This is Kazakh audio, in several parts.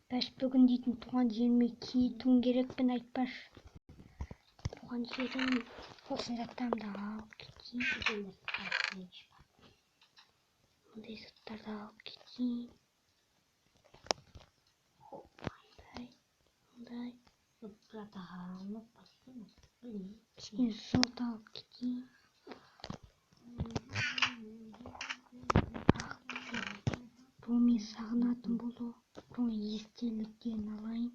Айтпаш бүгін дейтін туған жеріме кетуім керекпін айтпаш. Туған жерім осы заттарымды алып кетейін. Мұндай заттарды алып кетейін. Мұндай. Кішкене золото алып кетейін. Бұл мен сағынатын болу. Бұл естеліктерін алайын.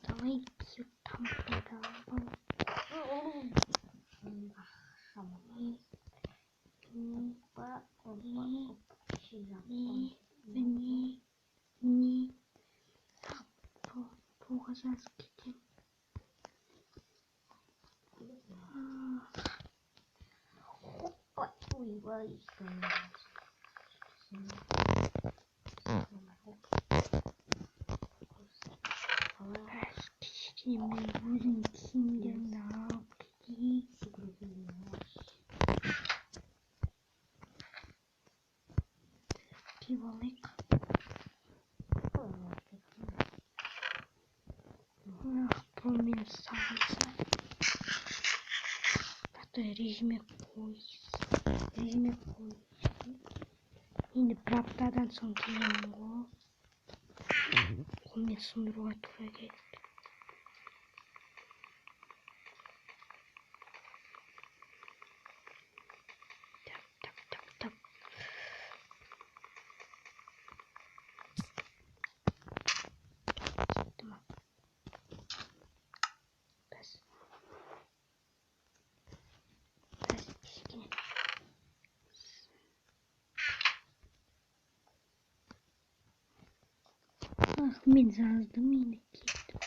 Давай кеп тамақтарды алып. Бұға жазып кетем. Кішкене мен өзім киімдерімді алып кетейін. Киіп алайық. Бұл мені сағынса. Режиме қойсын. Енді бір аптадан соң келемін ғой. Қолмен сындыруға тура келді. Так. Кетті ма? Бәс кішкене. Мен жаздым, енді кеттім.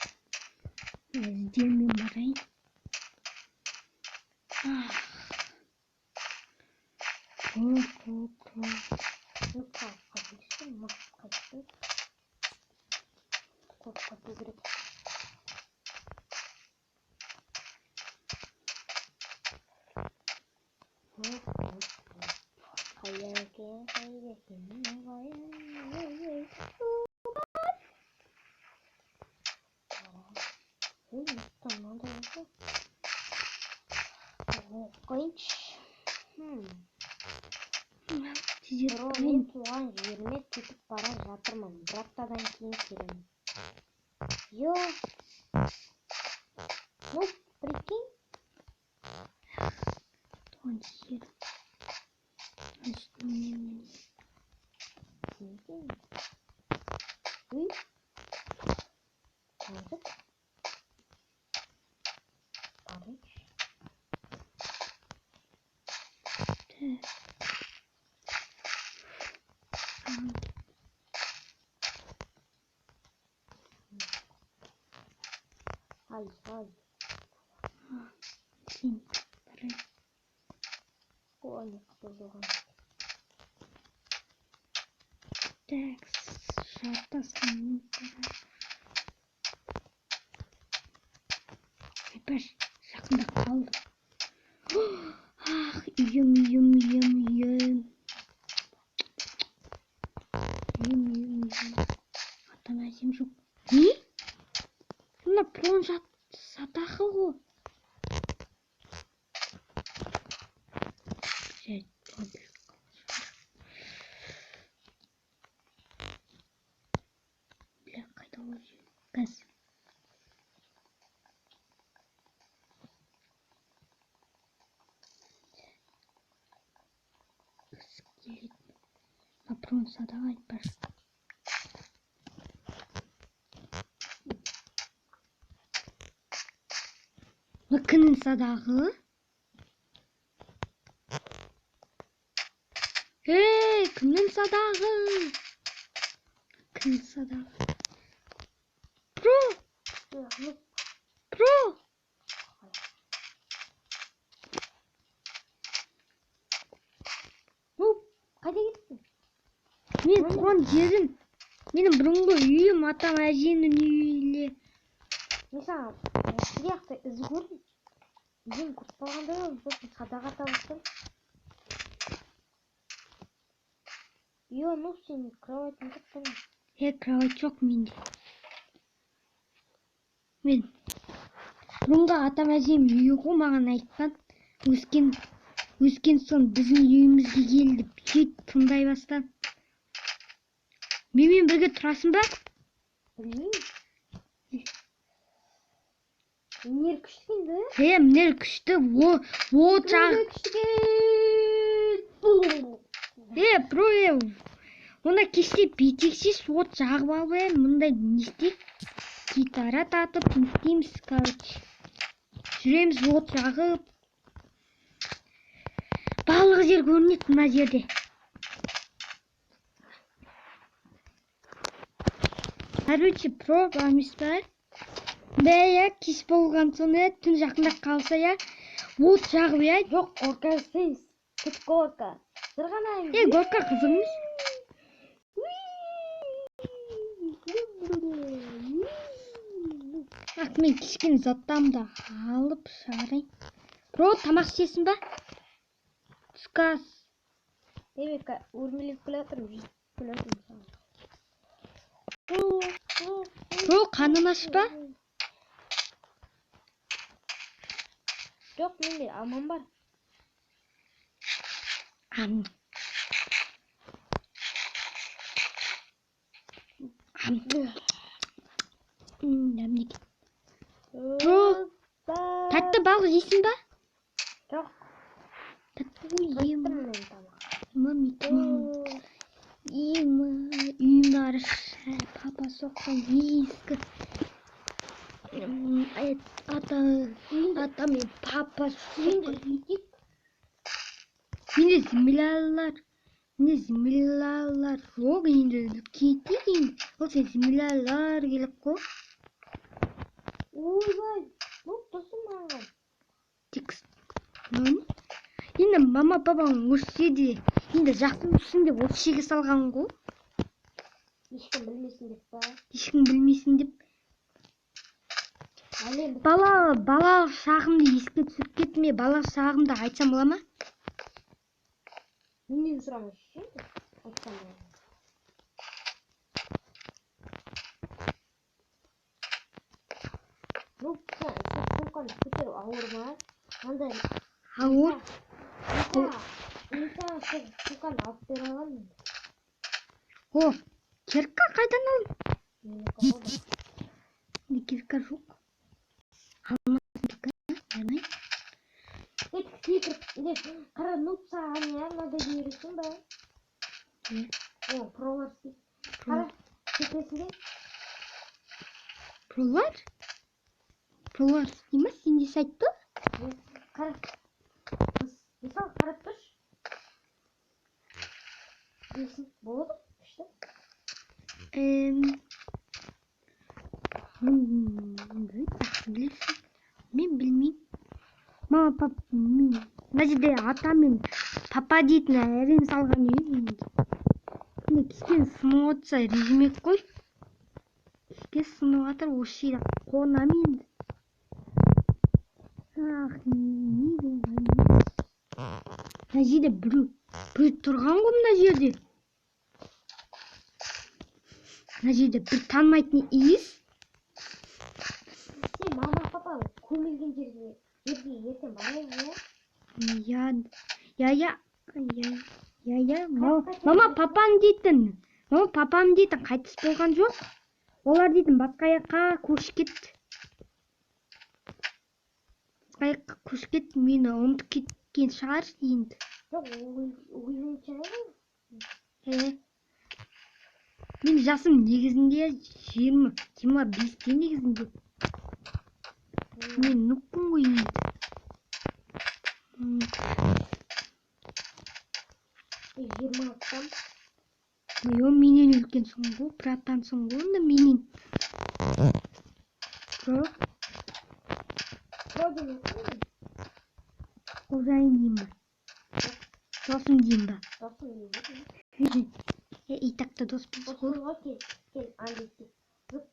Іздермен барайын. Мен туған жеріме кетіп бара жатырмын. Бір аптадан кейін келемін. Йо. Ну, прикинь. Туған жерім. Ай. Сен барай. Ой, қызылған. Так, жартасқан мүмкін. Айпаш, жақында қалды. Үйім. Атан әсем жоқ. Не? Мына прон сатақы ғой. Қайда ол жер? Газ. Прон садаға айтпаш. Кімнің садағы? Кімнің садағы? Кімнің садағы? Про! Қайда кеттің? Мен туған жерім. Менің бұрынғы үйім, атам әжемнің үйі. Мен саған сияқты із көрдім. Үйім құртпағандай сосын садаға табыстым. Yo, ну senin kravatın yok benim. Кровать жоқ менде. Мен бұрынғы атам әжем үйі ғой маған айтқан. Өскен соң біздің үйімізге кел деп сөйтіп тыңдай бастады. Менімен бірге тұрасың ба? Білмеймін. Мінер күшті енді? Мінер күшті. О жағы. Онда кеште бетексіз от жағып алып мұндай не істейік? Гитара татып не істейміз, короче. Жүреміз от жағып. Барлық жер көрінеді мына жерде. Короче, пробамыз бар. Бәйя кеш болған соң түн жақындап қалса от жағып Жоқ, горка сіз. Күт горка. Сырғанайын. Горка қызығымыз. Мен кішкене заттарымды алып шығарайын. Тамақ ішесің ба? Түскі ас. Өрмелеп келе жатырмын. Қанын аш ба? Жоқ, менде аман бар. Тәтті балық жейсің ба? Жоқ. Тәтті үйімді арышы папа соққан ескі ата мен папа соққан енді землялар жоқ енді кетейік енді ол сен землялар келіп қой. Ойбай, бұл тұрсын маған. Текст. Енді мама папаң өссе де енді жақсы өссін деп осы шеге салған ғой. Ешкім білмесін деп па? Ешкім білмесін деп. Балалық шағымды еске түсіп кетме. Балалық шағымды айтсам бола ма? Менен сұрамашы енді. Айтсам бола ма? Ну, сен сумканы көтеру ауыр ма? Ауыр? Мен саған сумканы алып бере аламын. Кирка қайдан алдың? Кирка жоқ. Қара нұп саған мынада бересің ба? Пролар істейді. Қара, кетесінде? Пролар? Пролар істей ма? Сенде сайт па? Қара. Мысалы, қарап тұршы. Білесің, болады? Күшті. Мен білмеймін. Мама, папа, мына жерде ата мен папа дейтін әрең салған үй. Енді кішкене сынып отырса режимек қой. Кішкене сынып жатыр, осы жерде қонам енді. Мына жерде біреу тұрған ғой мына жерде. Мына жерде бір танымайтын иіс. Сен мама папа көмілген жерге ертең барайын, Мама папам дейтін қайтыс болған жоқ. Олар дейтін басқа жаққа көшіп кетті. Мені ұмытып кеткен шығар енді. Жоқ, мен жасым негізінде 25-те негізінде. Мен нүкпін ғой енді. Менен үлкенсің ғой, братансың ғой, онда менен. Қожайын дейін ба? Досым дейін ба? Итакта дос біз ғой. Кел, аңдетті. Зып.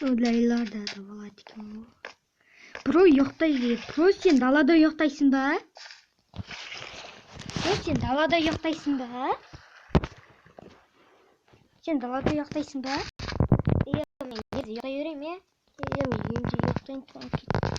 Ондайларда да болады екен ғой. Бро ұйықтайды. Бро сен далада ұйықтайсың ба? Бро сен далада ұйықтайсың ба? Сен далада ұйықтайсың ба? Мен жерде ұйықтай беремін, иә. Мен үйімде ұйықтайын.